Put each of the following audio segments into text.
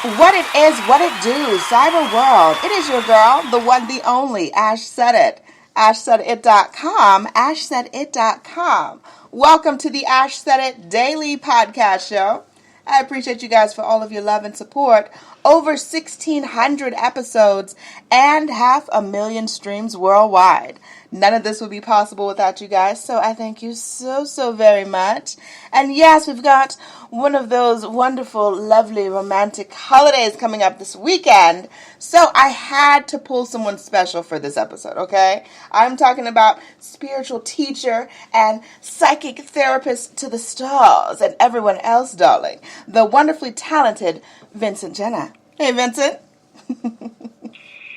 What it is, what it do, cyber world. It is your girl, the one, the only, Ash said it. AshSaidIt.com, AshSaidIt.com. Welcome to the Ash Said It Daily Podcast Show. I appreciate you guys for all of your love and support. Over 1,600 episodes and 500,000 streams worldwide. None of this would be possible without you guys, so I thank you so very much. And yes, we've got one of those wonderful, lovely, romantic holidays coming up this weekend, so I had to pull someone special for this episode, okay? I'm talking about spiritual teacher and psychic therapist to the stars and everyone else, darling, the wonderfully talented Vincent Genna. Hey, Vincent.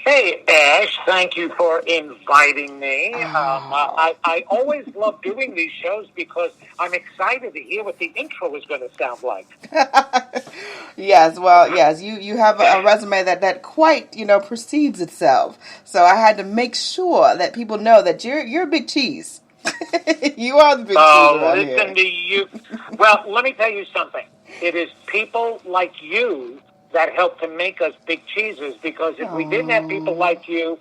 Hey, Ash, thank you for inviting me. I always love doing these shows because I'm excited to hear what the intro is going to sound like. Yes, you have a resume that quite, precedes itself. So I had to make sure that people know that you're a big cheese. You are the big cheese around here. Listen to you. Well, let me tell you something. It is people like you that help to make us big cheeses, because if we didn't have people like you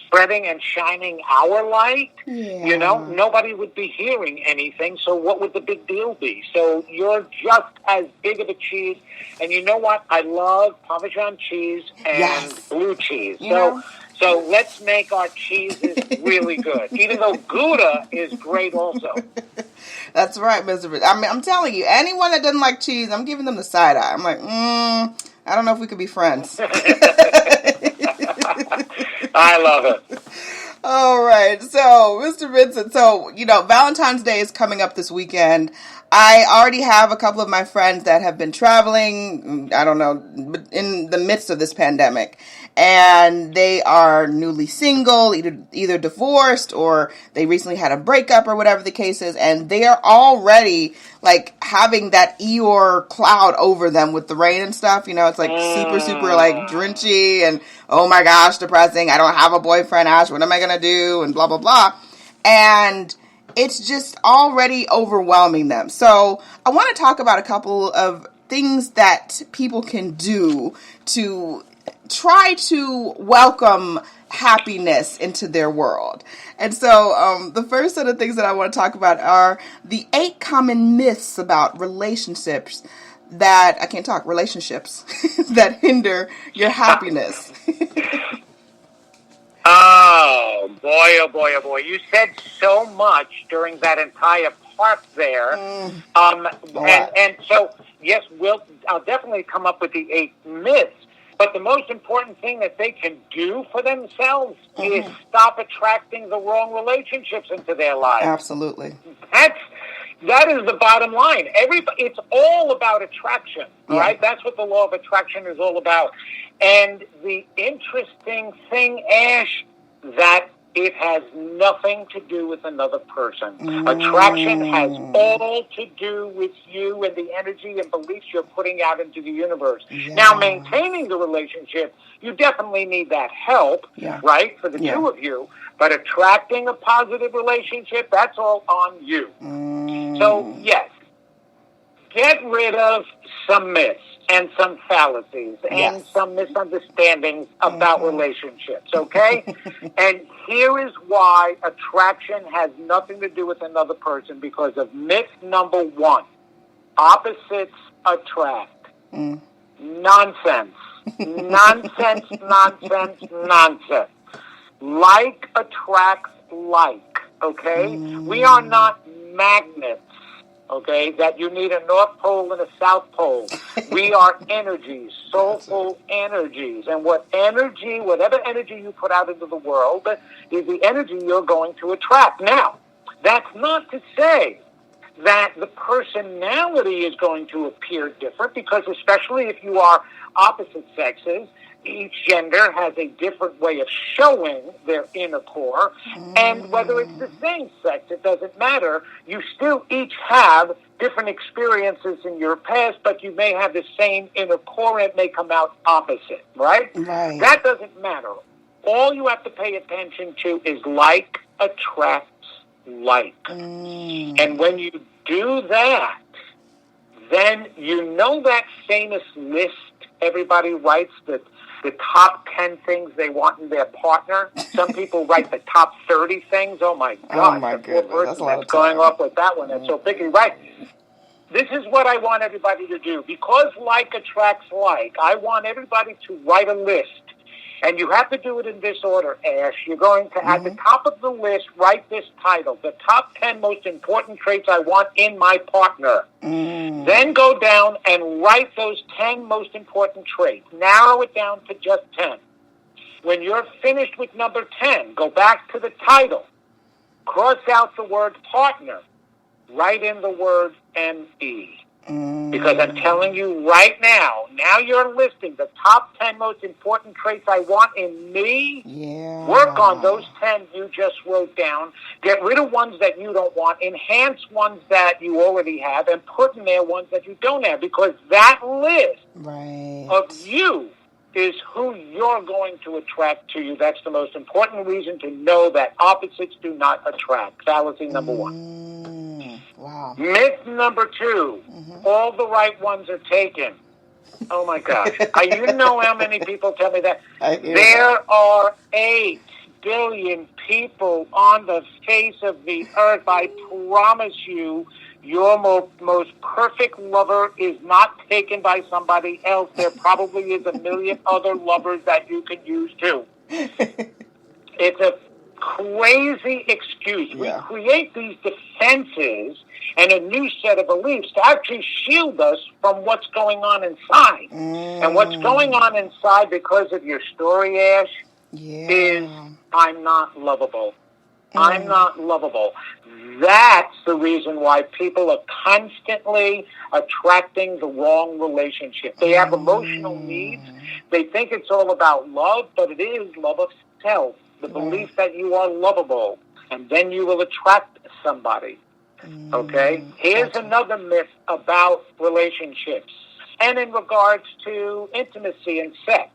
spreading and shining our light, nobody would be hearing anything, so what would the big deal be? So you're just as big of a cheese, and you know what? I love Parmesan cheese and blue cheese. So let's make our cheeses really good, even though Gouda is great also. That's right, Mr. Rich. I mean, I'm telling you, anyone that doesn't like cheese, I'm giving them the side eye. I'm like, I don't know if we could be friends. I love it. All right. So, Mr. Vincent, Valentine's Day is coming up this weekend. I already have a couple of my friends that have been traveling, I don't know, in the midst of this pandemic. And they are newly single, either divorced or they recently had a breakup or whatever the case is. And they are already like having that Eeyore cloud over them with the rain and stuff. It's like super like drenchy and oh my gosh, depressing. I don't have a boyfriend, Ash. What am I going to do? And blah, blah, blah. And it's just already overwhelming them. So I want to talk about a couple of things that people can do to try to welcome happiness into their world. And so the first set of things that I want to talk about are the 8 common myths about relationships that hinder your happiness. Oh boy. You said so much during that entire part there. And so, yes, I'll definitely come up with the 8 myths. But the most important thing that they can do for themselves is stop attracting the wrong relationships into their lives. Absolutely. That is the bottom line. It's all about attraction, right? That's what the law of attraction is all about. And the interesting thing, Ash, that it has nothing to do with another person. Attraction has all to do with you and the energy and beliefs you're putting out into the universe. Now, maintaining the relationship, you definitely need that help, right, for the two of you. But attracting a positive relationship, that's all on you. So, yes, get rid of some myths and some fallacies and some misunderstandings about relationships, okay? And here is why attraction has nothing to do with another person, because of myth number 1. Opposites attract. Nonsense. Nonsense. Like attracts like, okay? We are not magnets. Okay, that you need a North Pole and a South Pole. We are energies, soulful energies. And whatever energy you put out into the world is the energy you're going to attract. Now, that's not to say that the personality is going to appear different, because especially if you are opposite sexes, each gender has a different way of showing their inner core. And whether it's the same sex, it doesn't matter. You still each have different experiences in your past, but you may have the same inner core and it may come out opposite, right? That doesn't matter. All you have to pay attention to is like attracts like. And when you do that, then you know that famous list everybody writes, the top 10 things they want in their partner. Some people write the top 30 things. Oh, my God. Oh, my the poor goodness. person That's a lot of going time. off with that one. That's so picky. Right. This is what I want everybody to do. Because like attracts like, I want everybody to write a list. And you have to do it in this order, Ash. You're going to, at the top of the list, write this title: the top 10 most important traits I want in my partner. Then go down and write those 10 most important traits. Narrow it down to just 10. When you're finished with number 10, go back to the title. Cross out the word partner. Write in the word ME. Because I'm telling you right now you're listing the top 10 most important traits I want in me. Yeah. Work on those 10 you just wrote down. Get rid of ones that you don't want. Enhance ones that you already have. And put in there ones that you don't have. Because that list of you is who you're going to attract to you. That's the most important reason to know that opposites do not attract. Fallacy number 1. Wow. Myth number 2, all the right ones are taken. Oh, my gosh. You know how many people tell me that? There are 8 billion people on the face of the earth. I promise you, your most perfect lover is not taken by somebody else. There probably is a million other lovers that you can use, too. It's a crazy excuse. Yeah. We create these defenses and a new set of beliefs to actually shield us from what's going on inside. And what's going on inside because of your story, Ash, is I'm not lovable. I'm not lovable. That's the reason why people are constantly attracting the wrong relationship. They have emotional needs. They think it's all about love, but it is love of self. The belief that you are lovable, and then you will attract somebody. Okay? Here's another myth about relationships, and in regards to intimacy and sex.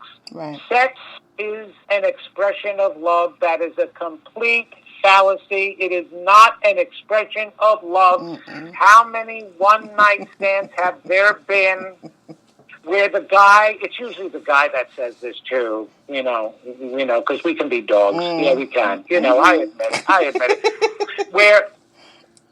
Sex is an expression of love that is a complete fallacy. It is not an expression of love. How many one-night stands have there been where the guy, it's usually the guy that says this too, because we can be dogs. Yeah, we can. I admit it. Where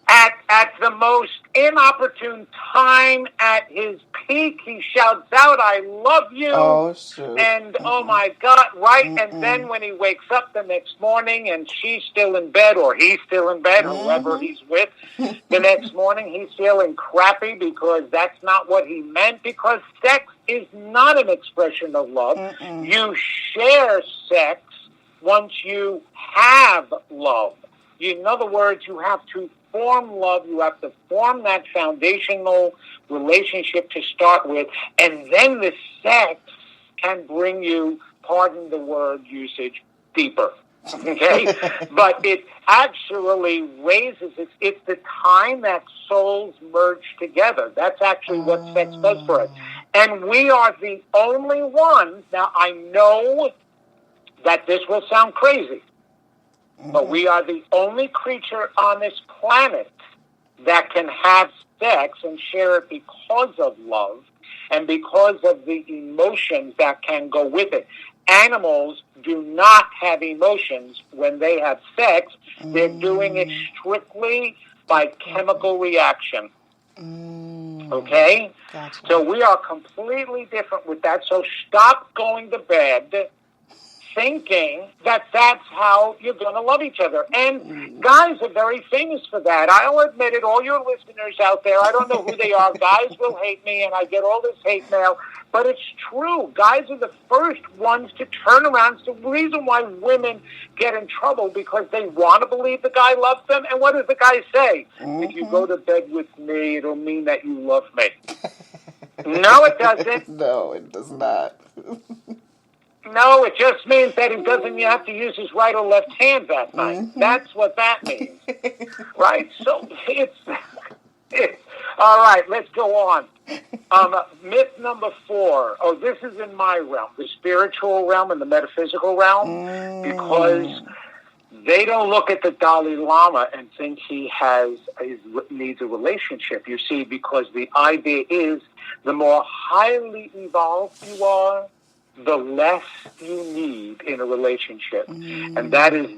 at the most inopportune time, at his peak, he shouts out, "I love you." Oh, shoot. And, oh, my God, right? And then when he wakes up the next morning and she's still in bed, or he's still in bed, whoever he's with, the next morning he's feeling crappy because that's not what he meant, because sex is not an expression of love. You share sex once you have love. In other words, you have to form love. You have to form that foundational relationship to start with, and then the sex can bring you, pardon the word usage, deeper. Okay? But it actually raises, it's the time that souls merge together. That's actually what sex does for us. And we are the only ones, now I know that this will sound crazy, but we are the only creature on this planet that can have sex and share it because of love and because of the emotions that can go with it. Animals do not have emotions when they have sex. They're doing it strictly by chemical reaction. Okay? Gotcha. So we are completely different with that. So stop going to bed thinking that that's how you're going to love each other. And guys are very famous for that. I'll admit it, all your listeners out there, I don't know who they are. Guys will hate me, and I get all this hate mail. But it's true. Guys are the first ones to turn around. It's the reason why women get in trouble, because they want to believe the guy loves them. And what does the guy say? If you go to bed with me, it'll mean that you love me. No, it doesn't. No, it does not. No, it just means that he doesn't have to use his right or left hand that night. That's what that means. Right? So it's all right, let's go on. Myth number 4. Oh, this is in my realm, the spiritual realm and the metaphysical realm, because They don't look at the Dalai Lama and think he needs a relationship. You see, because the idea is the more highly evolved you are, the less you need in a relationship. And that is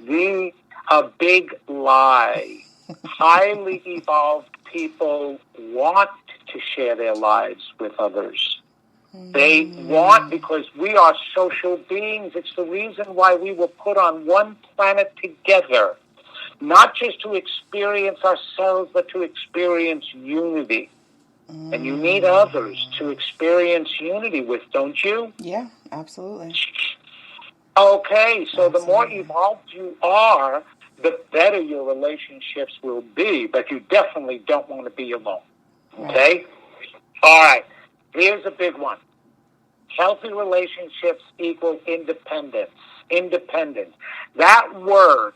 a big lie. Highly evolved people want to share their lives with others. They want, because we are social beings. It's the reason why we were put on one planet together, not just to experience ourselves, but to experience unity. And you need others to experience unity with, don't you? Yeah, absolutely. Okay, so the more evolved you are, the better your relationships will be, but you definitely don't want to be alone. Okay? Right. All right. Here's a big one. Healthy relationships equal independence. Independence. That word,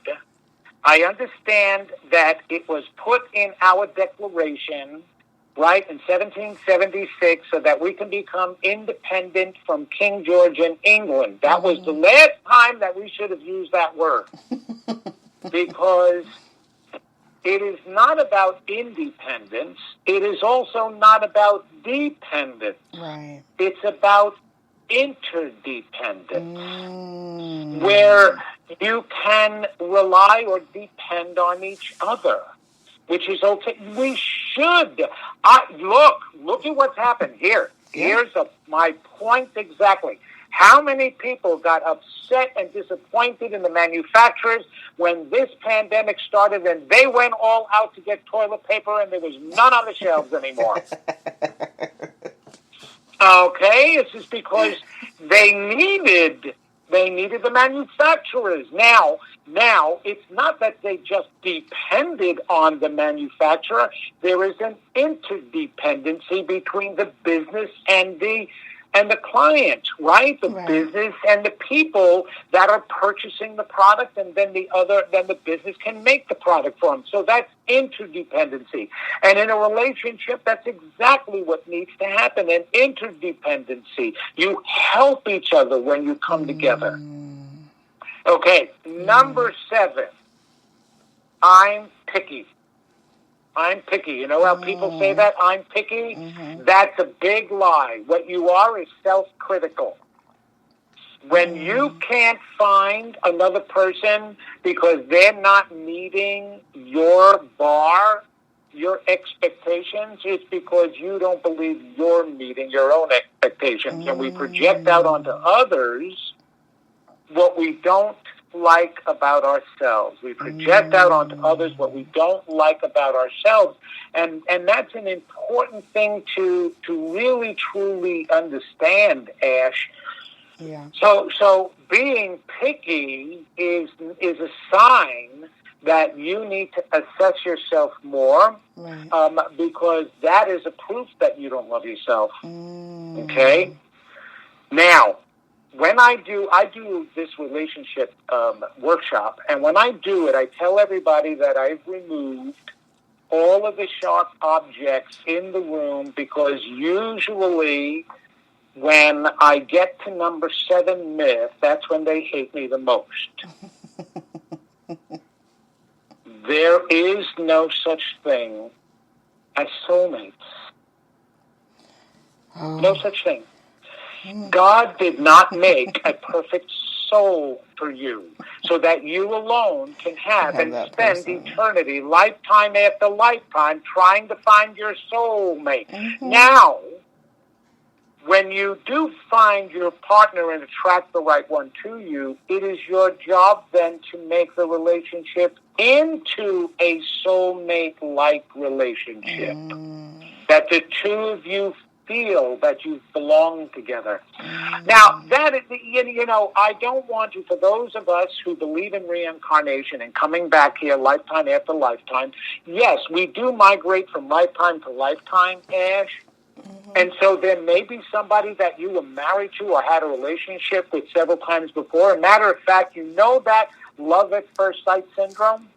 I understand that it was put in our Declaration, right, in 1776, so that we can become independent from King George in England. That was the last time that we should have used that word. Because it is not about independence. It is also not about dependence. Right. It's about interdependence, where you can rely or depend on each other, which is okay. We should. Look at what's happened here. Here's my point exactly. How many people got upset and disappointed in the manufacturers when this pandemic started and they went all out to get toilet paper and there was none on the shelves anymore? Okay, it's just because they needed the manufacturers. Now, it's not that they just depended on the manufacturer. There is an interdependency between the business and the client, right? The business and the people that are purchasing the product, and then the business can make the product for them. So that's interdependency. And in a relationship, that's exactly what needs to happen, an interdependency. You help each other when you come together. Okay, number 7, I'm picky. I'm picky. You know how people say that? I'm picky? That's a big lie. What you are is self-critical. When you can't find another person because they're not meeting your bar, your expectations, it's because you don't believe you're meeting your own expectations. And we project out onto others what we don't like about ourselves. We project out onto others what we don't like about ourselves. And that's an important thing to really, truly understand, Ash. Yeah. So being picky is a sign that you need to assess yourself more, because that is a proof that you don't love yourself. Okay? Now, when I do this relationship workshop, and when I do it, I tell everybody that I've removed all of the sharp objects in the room, because usually when I get to number 7 myth, that's when they hate me the most. There is no such thing as soulmates. No such thing. God did not make a perfect soul for you so that you alone can have and spend eternity, lifetime after lifetime, trying to find your soulmate. Now, when you do find your partner and attract the right one to you, it is your job then to make the relationship into a soulmate-like relationship. That the two of you feel that you belong together. Now, that is, I don't want to, for those of us who believe in reincarnation and coming back here lifetime after lifetime, yes, we do migrate from lifetime to lifetime, Ash. And so there may be somebody that you were married to or had a relationship with several times before. As a matter of fact, you know that love at first sight syndrome?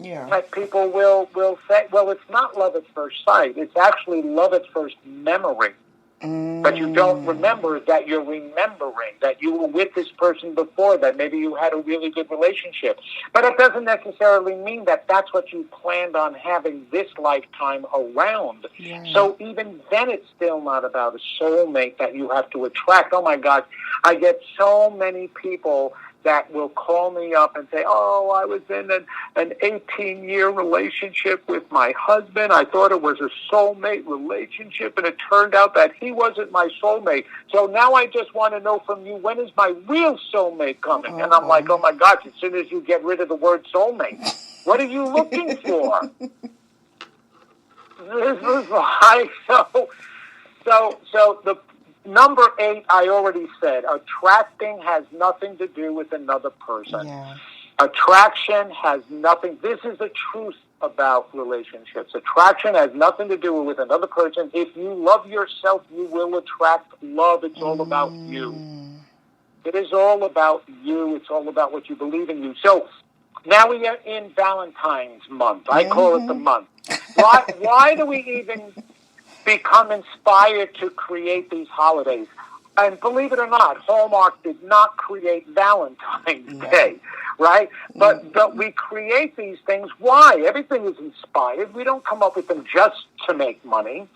Yeah. That people will say, well, it's not love at first sight. It's actually love at first memory. But you don't remember that you're remembering that you were with this person before, that maybe you had a really good relationship. But it doesn't necessarily mean that that's what you planned on having this lifetime around. Right. So even then, it's still not about a soulmate that you have to attract. Oh, my God. I get so many people that will call me up and say, oh, I was in an 18-year relationship with my husband. I thought it was a soulmate relationship, and it turned out that he wasn't my soulmate. So now I just want to know from you, when is my real soulmate coming? And I'm like, oh, my gosh, as soon as you get rid of the word soulmate, what are you looking for? This is like, so the number 8, I already said, attracting has nothing to do with another person. Yeah. Attraction has nothing, this is the truth about relationships. Attraction has nothing to do with another person. If you love yourself, you will attract love. It's all about you. It is all about you. It's all about what you believe in you. So now we are in Valentine's month. I call it the month. Why do we even become inspired to create these holidays? And believe it or not, Hallmark did not create Valentine's Day, right? But we create these things. Why? Everything is inspired. We don't come up with them just to make money,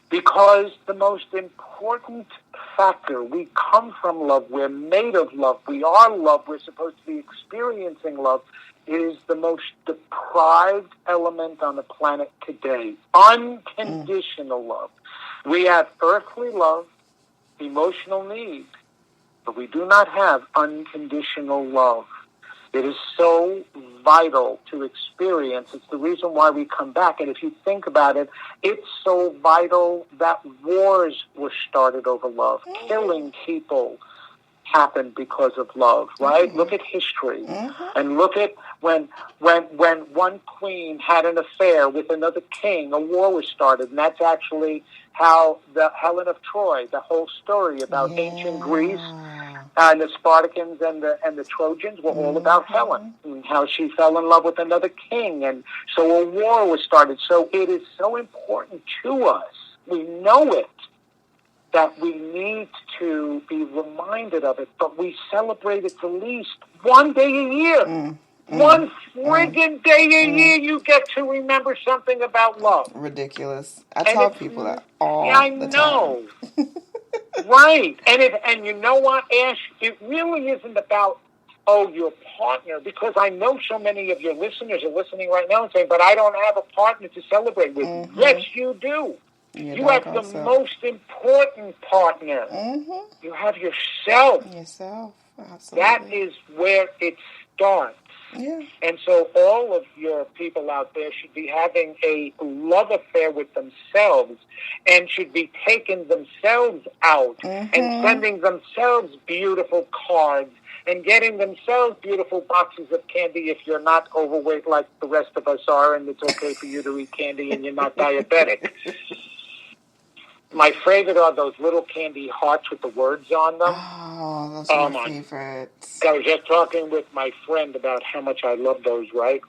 because the most important factor, we come from love, we're made of love, we are love, we're supposed to be experiencing love, is the most deprived element on the planet today. Unconditional love. We have earthly love, emotional needs, but we do not have unconditional love. It is so vital to experience. It's the reason why we come back. And if you think about it, it's so vital that wars were started over love. Killing people happened because of love, right? Look at history. And look at when one queen had an affair with another king, a war was started. And that's actually how the Helen of Troy, the whole story about ancient Greece, and the Spartans and the Trojans were all about Helen, and how she fell in love with another king. And so a war was started. So it is so important to us. We know it, that we need to be reminded of it, but we celebrate it the least one day a year. One friggin' day a year you get to remember something about love. Ridiculous. I tell people that all the time. know. Right. And you know what, Ash? It really isn't about, your partner, because I know so many of your listeners are listening right now and saying, but I don't have a partner to celebrate with. Yes, you do. You have the most important partner. You have yourself. Absolutely. That is where it starts. Yeah. And so all of your people out there should be having a love affair with themselves, and should be taking themselves out and sending themselves beautiful cards and getting themselves beautiful boxes of candy if you're not overweight like the rest of us are, and it's okay for you to eat candy and you're not diabetic. My favorite are those little candy hearts with the words on them. Oh, those are my favorites. I was just talking with my friend about how much I love those, right?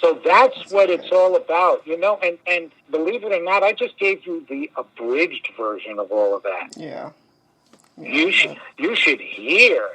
So that's what it's all about, and believe it or not, I just gave you the abridged version of all of that. Yeah. You should hear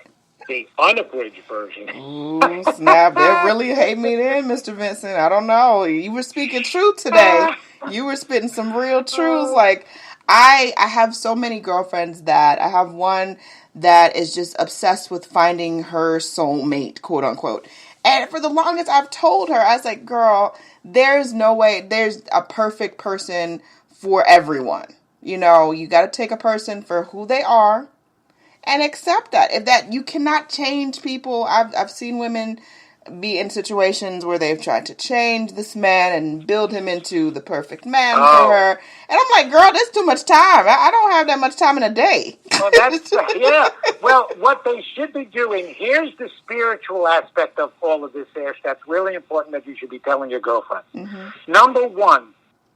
the unabridged version. Ooh, snap. They really hate me then, Mr. Vincent. I don't know. You were speaking truth today. You were spitting some real truths. Like, I have so many girlfriends that I have one that is just obsessed with finding her soulmate, quote unquote. And for the longest, I've told her, I was like, girl, there's no way, there's a perfect person for everyone. You got to take a person for who they are and accept that. If that, you cannot change people. I've seen women be in situations where they've tried to change this man and build him into the perfect man for her. And I'm like, girl, that's too much time. I don't have that much time in a day. Well, yeah. Well, what they should be doing, here's the spiritual aspect of all of this, Ash, that's really important that you should be telling your girlfriend. Number one,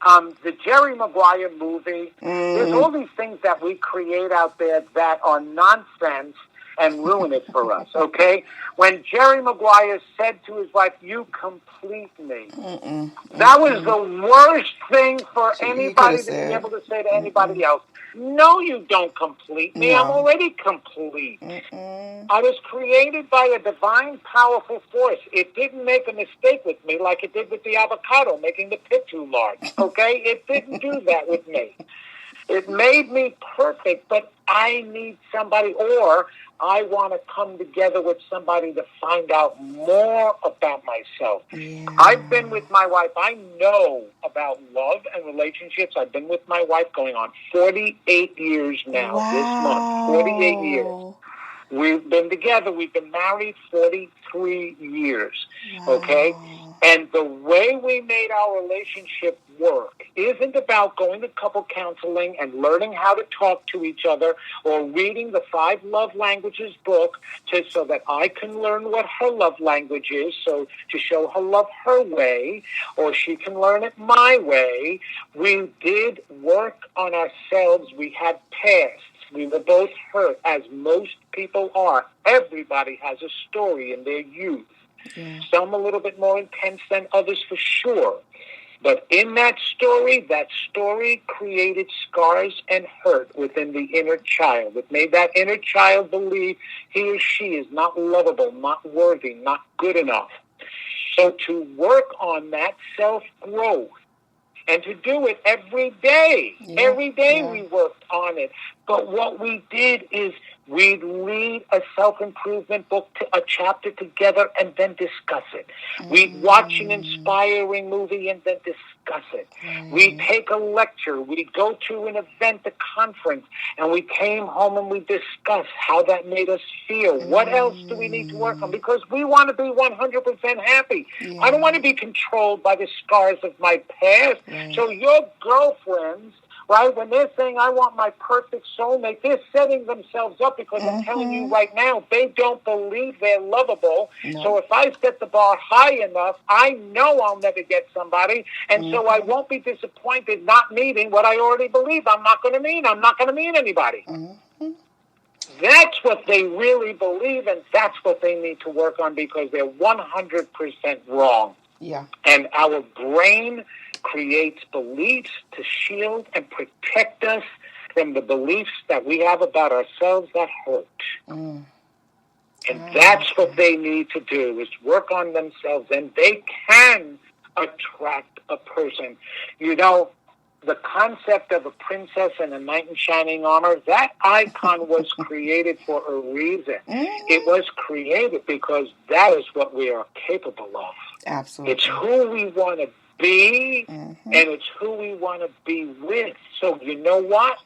the Jerry Maguire movie, there's all these things that we create out there that are nonsense. and ruin it for us, okay? When Jerry Maguire said to his wife, "You complete me," that was the worst thing for anybody to be able to say to anybody else. No, you don't complete me. I'm already complete. I was created by a divine, powerful force. It didn't make a mistake with me like it did with the avocado, making the pit too large, okay? It didn't do that with me. It made me perfect, but I need somebody, or I want to come together with somebody to find out more about myself. Yeah. I've been with my wife. I know about love and relationships. I've been with my wife going on 48 years now. Wow. This month. 48 years. We've been together. We've been married 43 years. Wow. Okay? And the way we made our relationship work isn't about going to couple counseling and learning how to talk to each other or reading the 5 Love Languages book so that I can learn what her love language is, so to show her love her way, or she can learn it my way. We did work on ourselves. We had pasts. We were both hurt, as most people are. Everybody has a story in their youth. Yeah. Some a little bit more intense than others, for sure. But in that story created scars and hurt within the inner child. It made that inner child believe he or she is not lovable, not worthy, not good enough. So to work on that self-growth, and to do it every day. Yeah, every day we worked on it. But what we did is we'd read a self-improvement book, a chapter together, and then discuss it. We'd watch an inspiring movie and then discuss it. We'd take a lecture. We'd go to an event, a conference, and we came home and we discussed how that made us feel. What else do we need to work on? Because we want to be 100% happy. Yeah. I don't want to be controlled by the scars of my past. So your girlfriends, right, when they're saying, I want my perfect soulmate, they're setting themselves up, because I'm telling you right now, they don't believe they're lovable. No. So if I set the bar high enough, I know I'll never get somebody, and so I won't be disappointed not meeting what I already believe I'm not going to meet. I'm not going to meet anybody. That's what they really believe, and that's what they need to work on, because they're 100% wrong. Yeah. And our brain creates beliefs to shield and protect us from the beliefs that we have about ourselves that hurt. And that's what they need to do, is work on themselves, and they can attract a person. You know, the concept of a princess and a knight in shining armor, that icon was created for a reason. It was created because that is what we are capable of. Absolutely. It's who we want to be, and it's who we want to be with. So you know what?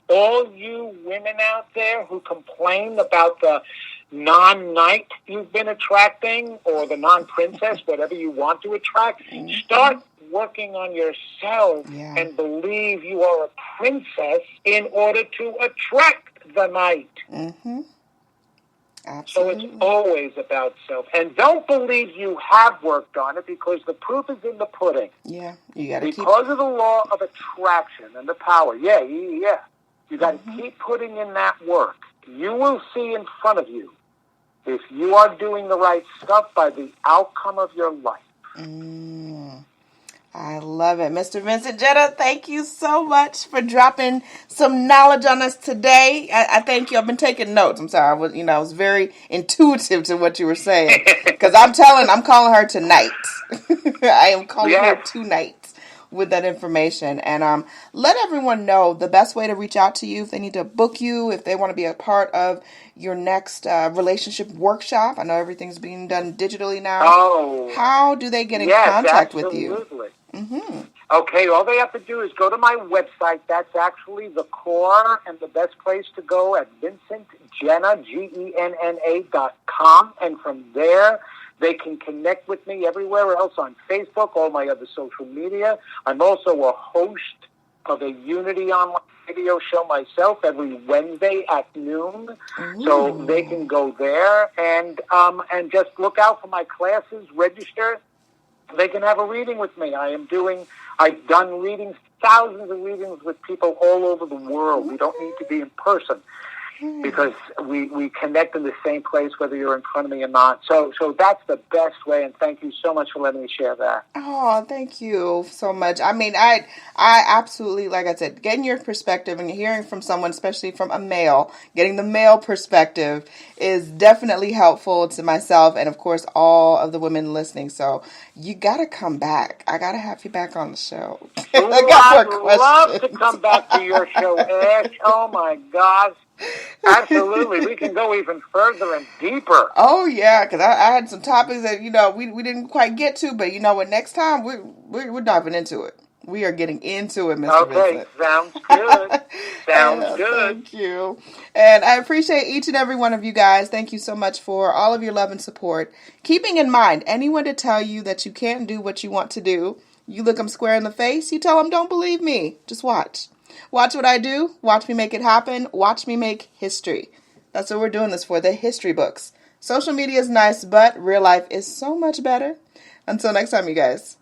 All you women out there who complain about the non-knight you've been attracting, or the non-princess, whatever you want to attract, start working on yourself and believe you are a princess in order to attract the knight. Absolutely. So it's always about self. And don't believe you have worked on it, because the proof is in the pudding. Yeah, you got to because of the law of attraction and the power. Yeah. You got to keep putting in that work. You will see in front of you, if you are doing the right stuff, by the outcome of your life. I love it. Mr. Vincent Genna, thank you so much for dropping some knowledge on us today. I thank you. I've been taking notes. I'm sorry. I was very intuitive to what you were saying, because I'm calling her tonight. I am calling her tonight with that information. And let everyone know the best way to reach out to you if they need to book you, if they want to be a part of your next relationship workshop. I know everything's being done digitally now. Oh, how do they get in contact with you? Okay, all they have to do is go to my website. That's actually the core and the best place to go, at VincentGenna, GENNA.com. And from there, they can connect with me everywhere else on Facebook, all my other social media. I'm also a host of a Unity Online radio show myself every Wednesday at noon. So they can go there and just look out for my classes, register. They can have a reading with me. I've done readings, thousands of readings with people all over the world. We don't need to be in person. because we connect in the same place, whether you're in front of me or not. So that's the best way, and thank you so much for letting me share that. Oh, thank you so much. I mean, I absolutely, like I said, getting your perspective and hearing from someone, especially from a male, getting the male perspective is definitely helpful to myself and, of course, all of the women listening. So you got to come back. I got to have you back on the show. I'd love to come back to your show, Ash. Oh, my gosh. Absolutely. We can go even further and deeper. Oh, yeah, because I had some topics that, we didn't quite get to, but you know what, next time we're diving into it. We are getting into it, Mr. Vincent. Okay, sounds good. Sounds good. Thank you. And I appreciate each and every one of you guys. Thank you so much for all of your love and support. Keeping in mind, anyone to tell you that you can't do what you want to do, you look them square in the face, you tell them, don't believe me. Just watch. Watch what I do. Watch me make it happen. Watch me make history. That's what we're doing this for, the history books. Social media is nice, but real life is so much better. Until next time, you guys.